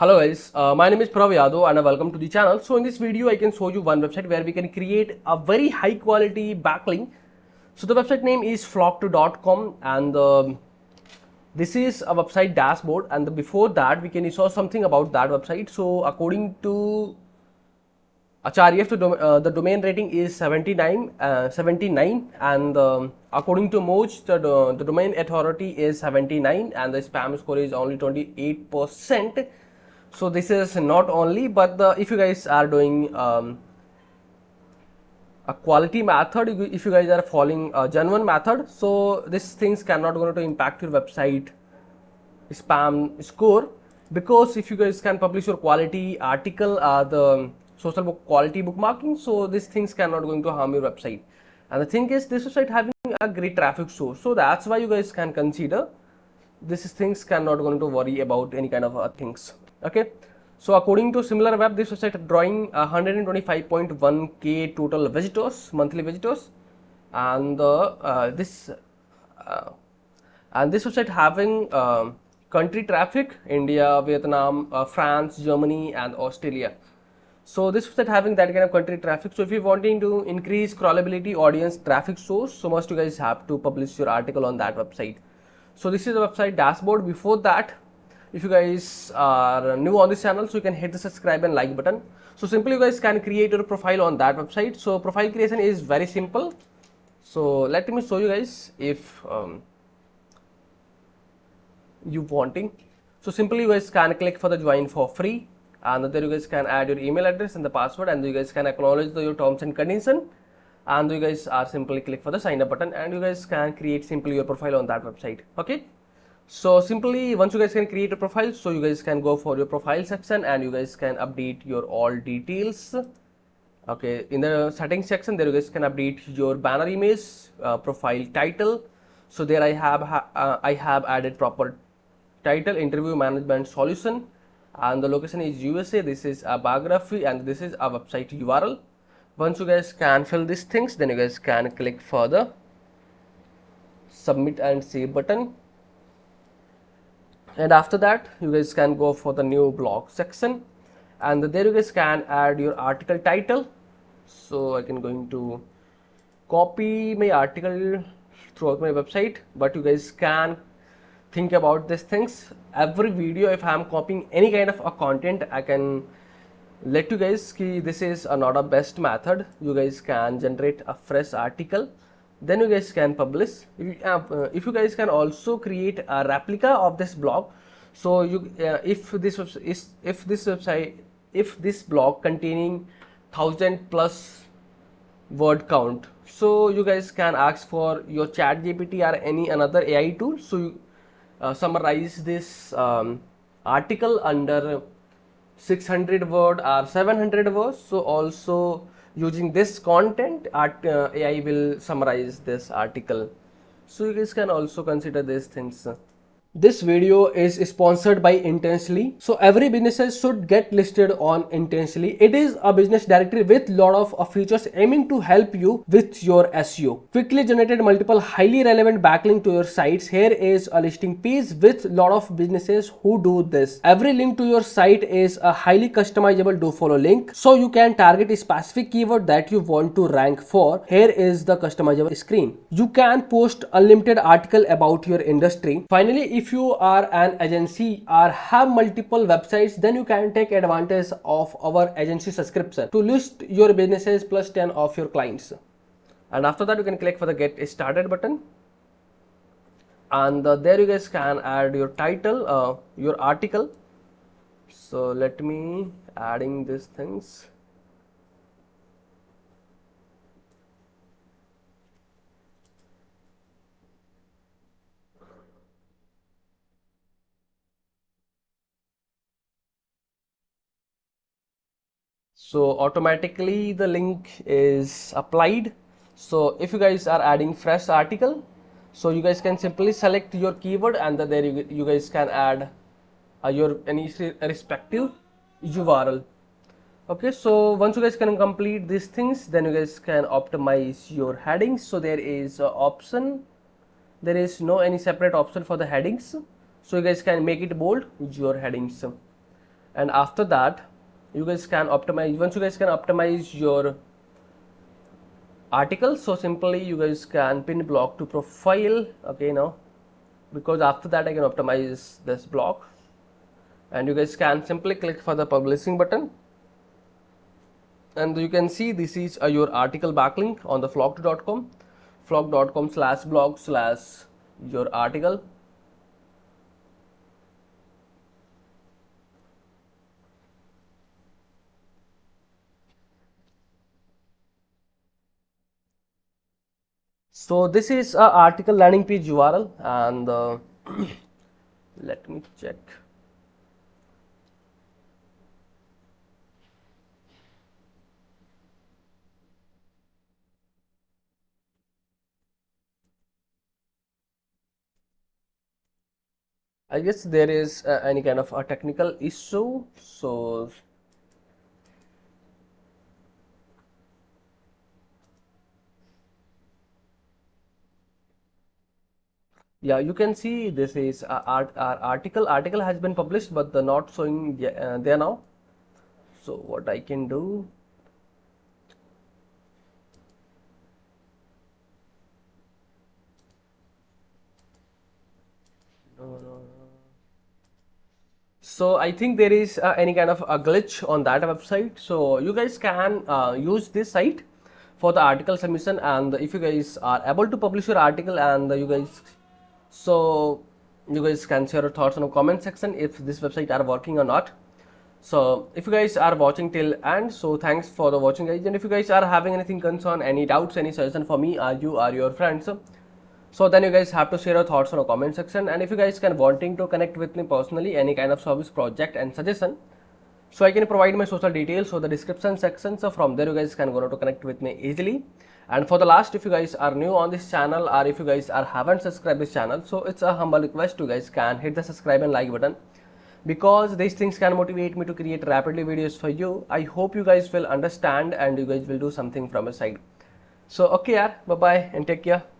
Hello guys, my name is Prav Yadav and welcome to the channel. So in this video I can show you one website where we can create a very high quality backlink. So the website name is flock2.com and this is a website dashboard, and before that we can saw something about that website. So according to Acharya, the domain rating is 79, and according to Moj, the domain authority is 79 and the spam score is only 28%. So this is not only, but if you guys are doing a quality method, if you guys are following a genuine method, so these things cannot going to impact your website spam score, because if you guys can publish your quality article, the social book quality bookmarking, so these things cannot going to harm your website. And the thing is, this website having a great traffic source, so that's why you guys can consider these things cannot going to worry about any kind of things. Okay, so according to similar web, this website drawing 125.1k total visitors, monthly visitors, and this website having country traffic: India, Vietnam, France, Germany, and Australia. So this website having that kind of country traffic. So if you're wanting to increase crawlability, audience, traffic source, so must you guys have to publish your article on that website. So this is the website dashboard. Before that, if you guys are new on this channel, so you can hit the subscribe and like button. So simply you guys can create your profile on that website. So profile creation is very simple. So let me show you guys if you wanting. So simply you guys can click for the join for free, and there you guys can add your email address and the password, and you guys can acknowledge your terms and condition, and you guys are simply click for the sign up button, and you guys can create simply your profile on that website. Okay, so simply once you guys can create a profile, so you guys can go for your profile section and you guys can update your all details. Okay, in the settings section, there you guys can update your banner image, profile title. So there I have added proper title, interview management solution, and the location is USA. This is a biography and this is a website URL. Once you guys can fill these things, then you guys can click for the submit and save button, and after that you guys can go for the new blog section, and there you guys can add your article title. So I can going to copy my article throughout my website, but you guys can think about these things. Every video, if I am copying any kind of a content, I can let you guys see this is not a best method. You guys can generate a fresh article, then you guys can publish. If you guys can also create a replica of this blog, so you if this blog containing 1000 plus word count, so you guys can ask for your chat GPT or any another AI tool, so you summarize this article under 600 word or 700 words. So also using this content, AI will summarize this article. So you guys can also consider these things. This video is sponsored by Intensely. So every business should get listed on Intensely. It is a business directory with lot of features aiming to help you with your SEO. Quickly generated multiple highly relevant backlink to your sites. Here is a listing page with lot of businesses who do this. Every link to your site is a highly customizable do follow link, so you can target a specific keyword that you want to rank for. Here is the customizable screen. You can post unlimited article about your industry. Finally, if you are an agency or have multiple websites, then you can take advantage of our agency subscription to list your businesses plus 10 of your clients. And after that, you can click for the get started button, and there you guys can add your title, your article. So let me adding these things. So automatically the link is applied. So if you guys are adding fresh article, so you guys can simply select your keyword, and there you guys can add your any respective URL. Okay, so once you guys can complete these things, then you guys can optimize your headings. So there is a option, there is no any separate option for the headings, so you guys can make it bold with your headings. And after that, you guys can optimize. Once you guys can optimize your article, so simply you guys can pin block to profile. Okay, now because after that I can optimize this block, and you guys can simply click for the publishing button, and you can see this is your article backlink on the flock.com, flock.com/blog/ your article. So this is a article landing page URL, and let me check. I guess there is any kind of a technical issue. So yeah, you can see this is our article has been published, but the not showing there now. So what I can do? No, no, no. So I think there is any kind of a glitch on that website. So you guys can use this site for the article submission, and if you guys are able to publish your article, and you guys, so you guys can share your thoughts in the comment section if this website are working or not. So if you guys are watching till end, so thanks for the watching guys, and if you guys are having anything concern, any doubts, any suggestion for me or you or your friends, so then you guys have to share your thoughts on the comment section. And if you guys can wanting to connect with me personally, any kind of service, project and suggestion, so I can provide my social details, so the description section, so from there you guys can go to connect with me easily. And for the last, if you guys are new on this channel, or if you guys are haven't subscribed this channel, so it's a humble request, you guys can hit the subscribe and like button, because these things can motivate me to create rapidly videos for you. I hope you guys will understand and you guys will do something from your side. So okay, bye bye and take care.